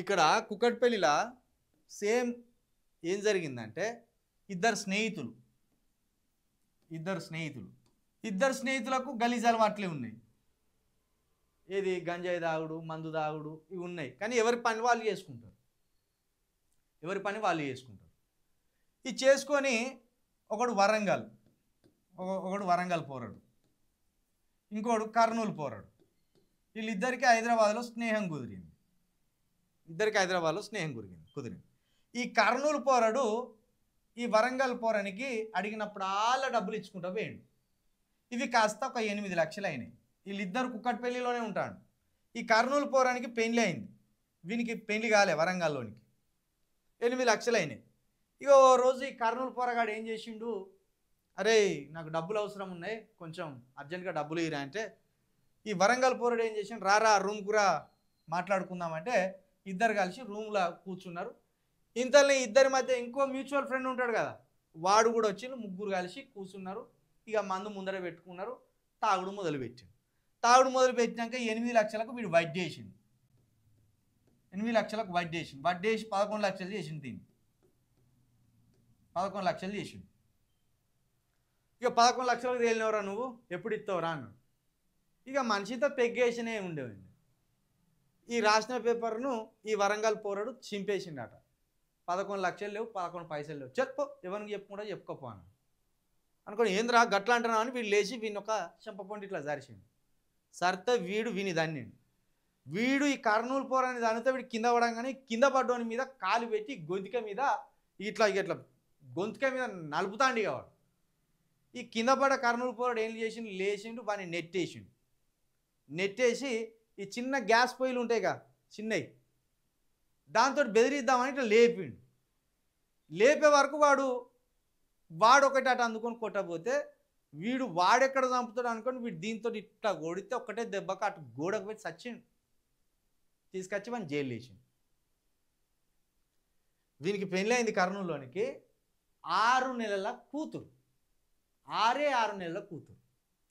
ఇక్కడ కుక్కట్పల్లిలా సేమ్ ఏం జరిగిందంటే ఇద్దరు స్నేహితులకు గలీజ్ అలవాట్లే ఉన్నాయి. ఏది గంజాయి తాగుడు, మందు తాగుడు ఇవి ఉన్నాయి. కానీ ఎవరి పని వాళ్ళు చేసుకుంటారు. ఇది చేసుకొని ఒకడు వరంగల్ పోరాడు, ఇంకోడు కర్నూలు పోరాడు. వీళ్ళిద్దరికీ హైదరాబాద్లో స్నేహం కుదిరింది. ఈ కర్నూలు పోరాడు ఈ వరంగల్ పోరానికి అడిగినప్పుడు అలా డబ్బులు ఇచ్చుకుంటూ పోయిండు. ఇవి కాస్త ఒక 8 లక్షలు అయినాయి. వీళ్ళిద్దరు కుక్కట్పల్లిలోనే ఉంటాడు. ఈ కర్నూలు పోరానికి పెళ్లి అయింది, వీనికి పెళ్లి కాలే వరంగల్లోనికి. 8 లక్షలు అయినాయి. ఇక ఓ రోజు ఈ కర్నూలు పోరగాడు ఏం చేసిండు, అరే నాకు డబ్బులు అవసరం ఉన్నాయి, కొంచెం అర్జెంటుగా డబ్బులు ఇరా అంటే ఈ వరంగల్ పోరాడు ఏం చేసిండు, రారా రూమ్కు రా మాట్లాడుకుందామంటే ఇద్దరు కలిసి రూమ్లో కూర్చున్నారు. ఇంతలో ఇద్దరి మధ్య ఇంకో మ్యూచువల్ ఫ్రెండ్ ఉంటాడు కదా, వాడు కూడా వచ్చి ముగ్గురు కలిసి కూర్చున్నారు. ఇక మందు ముందర పెట్టుకున్నారు, తాగుడు మొదలుపెట్టాడు. తాగుడు మొదలుపెట్టినాక 8 లక్షలకు వీడు వడ్డీ వేసిండు. 8 లక్షలకు వడ్డీ వేసి 11 లక్షలు చేసిండు. దీన్ని 11 లక్షలు చేసిండు. ఇక 11 లక్షలకు తేలినవరా నువ్వు, ఎప్పుడు ఇస్తావురా అన్నాడు. ఇక మనిషితో పెగ్గేసినే ఉండేవండి. ఈ రాసిన పేపర్ను ఈ వరంగల్ పోరాడు చింపేసిండట. 11 లక్షలు లేవు, 11 పైసలు లేవు, చెప్పు ఎవరికి చెప్పుకుంటా చెప్పుకోపో అన్నాడు. అనుకోని ఏంద్రా గట్లా అంటున్నావు అని వీడు లేచి వీడిని ఒక చెంపపొండి ఇట్లా జరిసిండు. సరితే వీడు విని దాన్ని వీడు ఈ కర్నూలు పోరాని దానితో వీడు కింద పడంగానే కింద పడ్డోని మీద కాలు పెట్టి గొంతుక మీద ఇట్లా గొంతుక మీద నలుపుతాండి వాడు. ఈ కింద పడ్డ కర్నూలు పోరాడు ఏం చేసిండు, లేచిండు, వాడిని నెట్టేసి ఈ చిన్న గ్యాస్ పొయ్యిలు ఉంటాయిగా చిన్నవి, దాంతో బెదిరిద్దామని ఇట్లా లేపే వరకు వాడు ఒకటి అటు అందుకొని కొట్టకపోతే వీడు వాడెక్కడ చంపుతాడు అనుకొని వీడు దీంతో ఇట్లా కొడితే ఒక్కటే దెబ్బకి అటు గోడకు పోయి చచ్చిండు. తీసుకొచ్చి వాడిని జైలు వేసిండు. వీనికి పెళ్ళైంది కర్నూలులోనికి 6 నెలల కూతురు. 6 నెలల కూతురు.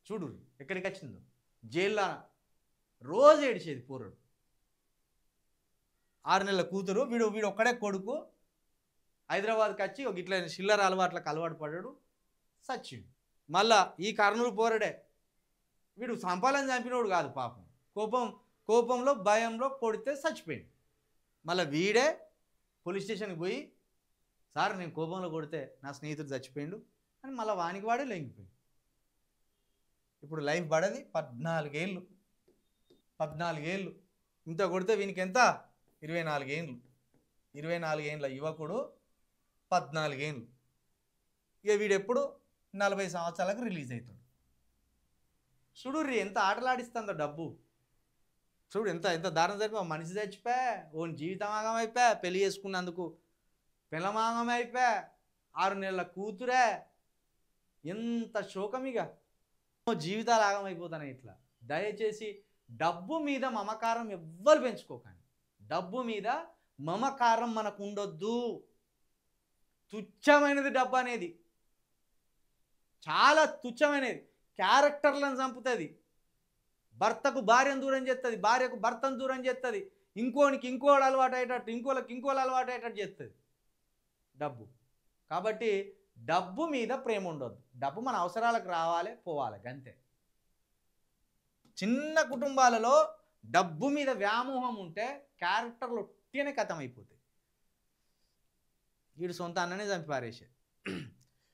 చూడు ఎక్కడికి వచ్చిందో, జైల్లో రోజు ఏడిచేది పూర్వుడు. 6 నెలల కూతురు. వీడు ఒక్కడే కొడుకు. హైదరాబాద్కి వచ్చి ఒక ఇట్లా చిల్లర అలవాటు పడ్డాడు, సచ్చిండు. మళ్ళా ఈ కర్నూలు పోరాడే వీడు సంపాదన చంపినోడు కాదు పాపం, కోపంలో భయంలో కొడితే చచ్చిపోయింది. మళ్ళీ వీడే పోలీస్ స్టేషన్కి పోయి, సార్ నేను కోపంలో కొడితే నా స్నేహితుడు చచ్చిపోయిండు అని మళ్ళీ వానికి వాడే లొంగిపోయింది. ఇప్పుడు లైఫ్ పడది 14 ఏళ్ళు. ఇంత కొడితే వీనికి ఎంత, 24 ఏళ్ళు. 24 ఏళ్ళ యువకుడు 14 ఏళ్ళు. ఇక వీడెప్పుడు 40 సంవత్సరాలకు రిలీజ్ అవుతాడు. చూడు ఎంత ఆటలాడిస్తుందో డబ్బు. చూడు ఎంత దారుణం జరిపి మనిషి చచ్చిపోయా, ఓన్ జీవితం ఆగమైపోయా, పెళ్లి చేసుకున్నందుకు పిల్లమాగం అయిపోయా, 6 నెలల కూతురే, ఎంత శోకమిగా జీవితాలు ఆగమైపోతాయి ఇట్లా. దయచేసి డబ్బు మీద మమకారం ఎవ్వరు పెంచుకోకండి. డబ్బు మీద మమకారం మనకు ఉండొద్దు. తుచ్చమైనది డబ్బు అనేది, చాలా తుచ్చమైనది. క్యారెక్టర్లను చంపుతుంది. భర్తకు భార్యను దూరం చేస్తుంది, భార్యకు భర్తను దూరం చేస్తుంది, ఇంకోడు అలవాటు అయ్యేటట్టు, ఇంకోళ్ళు అలవాటు అయ్యేటట్టు చేస్తుంది డబ్బు. కాబట్టి డబ్బు మీద ప్రేమ ఉండొద్దు. డబ్బు మన అవసరాలకు రావాలి, పోవాలి, అంతే. చిన్న కుటుంబాలలో డబ్బు మీద వ్యామోహం ఉంటే క్యారెక్టర్లు ఒట్టినే కథం అయిపోతాయి. వీడు సొంత అన్ననే చంపి పారేసే.